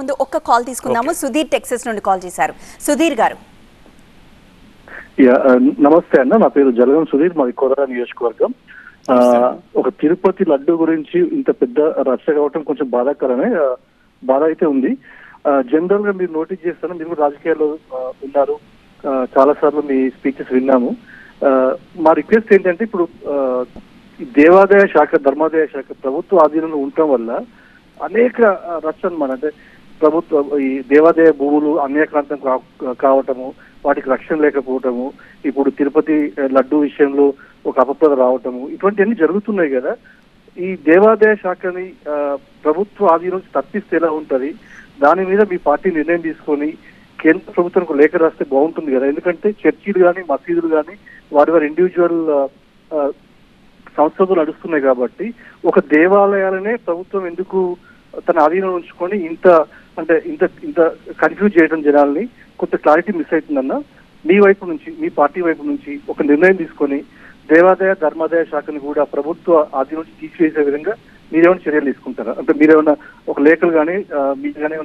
ముందు ఒక్క కాల్ తీసుకుందాము. సుధీర్ టెక్సస్ నుండి కాల్ చేశారు. సుధీర్ గారు నమస్తే అన్న, నా పేరు జలగం సుధీర్, మాది కోదాడ నియోజకవర్గం. ఒక తిరుపతి లడ్డు గురించి ఇంత పెద్ద రచ్చ కావటం కొంచెం బాధాకరమే, బాధ అయితే ఉంది. జనరల్ గా మీరు నోటీస్ చేస్తాను, మీరు రాజకీయాల్లో ఉన్నారు, చాలా సార్లు మీ స్పీచెస్ విన్నాము. మా రిక్వెస్ట్ ఏంటంటే, ఇప్పుడు దేవాదాయ శాఖ, ధర్మాదాయ శాఖ ప్రభుత్వ ఆధీనంలో ఉండటం వల్ల అనేక రచ్చ అన్నమాట. అంటే ప్రభుత్వ ఈ దేవాదాయ భూములు అన్యాక్రాంతం కావటము, వాటికి రక్షణ లేకపోవటము, ఇప్పుడు తిరుపతి లడ్డు విషయంలో ఒక అపప్రద రావటము, ఇటువంటివన్నీ జరుగుతున్నాయి కదా. ఈ దేవాదాయ శాఖని ప్రభుత్వ ఆధీనం తప్పిస్తే ఎలా ఉంటది? దాని మీద మీ పార్టీ నిర్ణయం తీసుకొని కేంద్ర ప్రభుత్వానికి లేఖ రాస్తే బాగుంటుంది కదా. ఎందుకంటే చర్చిలు కానీ మసీదులు కానీ వారి ఇండివిజువల్ సంస్థలు నడుస్తున్నాయి కాబట్టి ఒక దేవాలయాలనే ప్రభుత్వం ఎందుకు తన ఆధీనం ఉంచుకొని ఇంత కన్ఫ్యూజ్ చేయడం జనాల్ని? కొంత క్లారిటీ మిస్ అవుతుందన్న. మీ వైపు నుంచి, మీ పార్టీ వైపు నుంచి ఒక నిర్ణయం తీసుకొని దేవాదాయ ధర్మాదాయ శాఖను కూడా ప్రభుత్వ ఆధీనం నుంచి తీసివేసే విధంగా మీరేమైనా చర్యలు తీసుకుంటారా? అంటే మీరేమైనా ఒక లేఖలు కానీ మీరు కానీ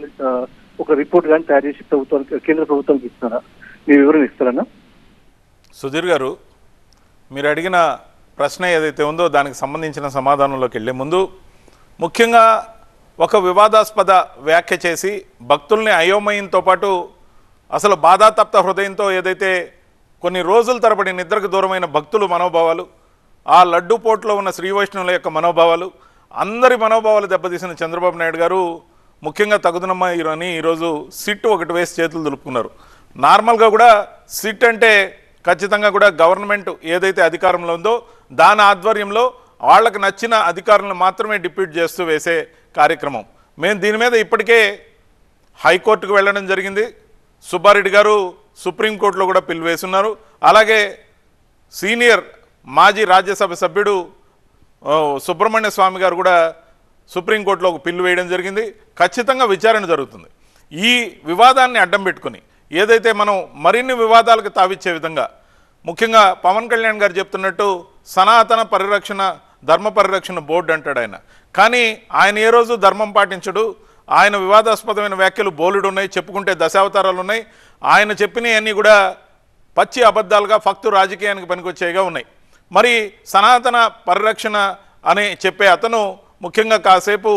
ఒక రిపోర్ట్ కానీ తయారు చేసి ప్రభుత్వానికి, కేంద్ర ప్రభుత్వానికి ఇస్తారా? మీ వివరణ ఇస్తారన్నా? సుధీర్ గారు, మీరు అడిగిన ప్రశ్న ఏదైతే ఉందో దానికి సంబంధించిన సమాధానంలోకి వెళ్ళే ముందు ముఖ్యంగా ఒక వివాదాస్పద వ్యాఖ్య చేసి భక్తుల్ని అయోమయంతో పాటు అసలు బాధాతప్త హృదయంతో ఏదైతే కొన్ని రోజుల తరబడి నిద్రకు దూరమైన భక్తులు మనోభావాలు, ఆ లడ్డు పోట్లో ఉన్న శ్రీ వైష్ణవుల యొక్క మనోభావాలు, అందరి మనోభావాలు దెబ్బతీసిన చంద్రబాబు నాయుడు గారు ముఖ్యంగా తగుదనమ్మ అని ఈరోజు సిట్ ఒకటి వేసి చేతులు దులుపుకున్నారు. నార్మల్గా కూడా సిట్ అంటే ఖచ్చితంగా కూడా గవర్నమెంట్ ఏదైతే అధికారంలో ఉందో దాని ఆధ్వర్యంలో వాళ్ళకి నచ్చిన అధికారులను మాత్రమే డిప్యూట్ చేస్తూ వేసే కార్యక్రమం. మేము దీని మీద ఇప్పటికే హైకోర్టుకు వెళ్ళడం జరిగింది. సుబ్బారెడ్డి గారు సుప్రీంకోర్టులో కూడా పిల్లు వేస్తున్నారు. అలాగే సీనియర్ మాజీ రాజ్యసభ సభ్యుడు సుబ్రహ్మణ్య స్వామి గారు కూడా సుప్రీంకోర్టులో ఒక పిల్లు వేయడం జరిగింది. ఖచ్చితంగా విచారణ జరుగుతుంది. ఈ వివాదాన్ని అడ్డం పెట్టుకుని ఏదైతే మనం మరిన్ని వివాదాలకు తావిచ్చే విధంగా, ముఖ్యంగా పవన్ కళ్యాణ్ గారు చెప్తున్నట్టు సనాతన పరిరక్షణ, ధర్మ పరిరక్షణ బోర్డు అంటాడు ఆయన. కానీ ఆయన ఏ రోజు ధర్మం పాటించడు. ఆయన వివాదాస్పదమైన వ్యాఖ్యలు బోలెడు ఉన్నాయి, చెప్పుకుంటే దశావతారాలు ఉన్నాయి. ఆయన చెప్పినవన్నీ కూడా పచ్చి అబద్ధాలుగా ఫక్తు రాజకీయానికి పనికొచ్చేగా ఉన్నాయి. మరి సనాతన పరిరక్షణ అని చెప్పే అతను ముఖ్యంగా కాసేపు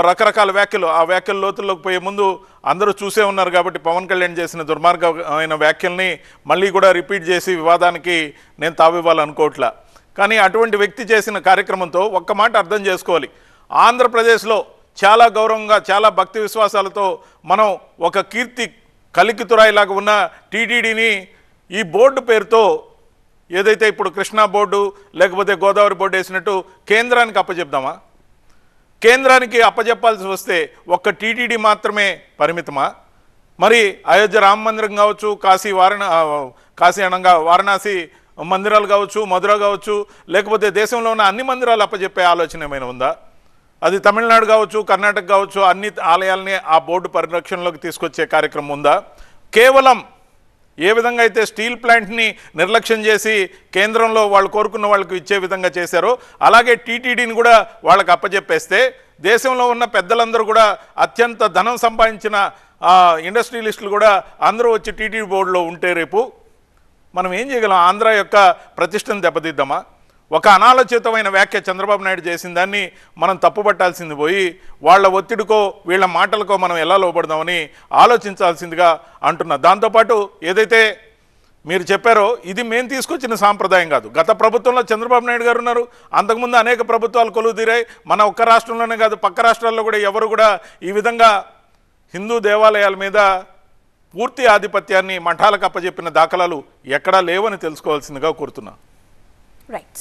రకరకాల వ్యాఖ్యలు, ఆ వ్యాఖ్యల లోతుల్లోకి పోయే ముందు అందరూ చూసే ఉన్నారు కాబట్టి పవన్ కళ్యాణ్ చేసిన దుర్మార్గమైన వ్యాఖ్యల్ని మళ్ళీ కూడా రిపీట్ చేసి వివాదానికి నేను తావివ్వాలనుకోవట్లా. కానీ అటువంటి వ్యక్తి చేసిన కార్యక్రమంతో ఒక్క మాట అర్థం చేసుకోవాలి. ఆంధ్రప్రదేశ్లో చాలా గౌరవంగా, చాలా భక్తి విశ్వాసాలతో మనం ఒక కీర్తి కలికితురాయిలాగా ఉన్న టీటీడీని ఈ బోర్డు పేరుతో ఏదైతే ఇప్పుడు కృష్ణా బోర్డు లేకపోతే గోదావరి బోర్డు వేసినట్టు కేంద్రానికి అప్పచెప్దామా? కేంద్రానికి అప్పచెప్పాల్సి వస్తే ఒక్క టీటీడీ మాత్రమే పరిమితమా? మరి అయోధ్య రామ మందిరం కావచ్చు, కాశీ అనంగా వారణాసి మందిరాలు కావచ్చు, మధుర కావచ్చు, లేకపోతే దేశంలో ఉన్న అన్ని మందిరాలు అప్పచెప్పే ఆలోచన ఏమైనా ఉందా? అది తమిళనాడు కావచ్చు, కర్ణాటక కావచ్చు, అన్ని ఆలయాలని ఆ బోర్డు పరిరక్షణలోకి తీసుకొచ్చే కార్యక్రమం ఉందా? కేవలం ఏ విధంగా అయితే స్టీల్ ప్లాంట్ని నిర్లక్ష్యం చేసి కేంద్రంలో వాళ్ళు కోరుకున్న వాళ్ళకు ఇచ్చే విధంగా చేశారో అలాగే టీటీడీని కూడా వాళ్ళకి అప్పచెప్పేస్తే దేశంలో ఉన్న పెద్దలందరూ కూడా అత్యంత ధనం సంపాదించిన ఇండస్ట్రియలిస్టులు కూడా అందరూ వచ్చి టీటీడీ బోర్డులో ఉంటే రేపు మనం ఏం చేయగలం? ఆంధ్ర యొక్క ప్రతిష్టను దెబ్బతీద్దామా? ఒక అనాలోచితమైన వ్యాఖ్య చంద్రబాబు నాయుడు చేసిన దాన్ని మనం తప్పుపట్టాల్సింది పోయి వాళ్ళ ఒత్తిడికో వీళ్ళ మాటలకో మనం ఎలా లోపడదామని ఆలోచించాల్సిందిగా అంటున్నా. దాంతోపాటు ఏదైతే మీరు చెప్పారో ఇది మేము తీసుకొచ్చిన సాంప్రదాయం కాదు. గత ప్రభుత్వంలో చంద్రబాబు నాయుడు గారు ఉన్నారు, అంతకుముందు అనేక ప్రభుత్వాలు కొలువు తీరాయి. మన ఒక్క రాష్ట్రంలోనే కాదు, పక్క రాష్ట్రాల్లో కూడా ఎవరు కూడా ఈ విధంగా హిందూ దేవాలయాల మీద పూర్తి ఆధిపత్యాన్ని మఠాలకు అప్పచెప్పిన దాఖలాలు ఎక్కడా లేవని తెలుసుకోవాల్సిందిగా కోరుతున్నా. రైట్.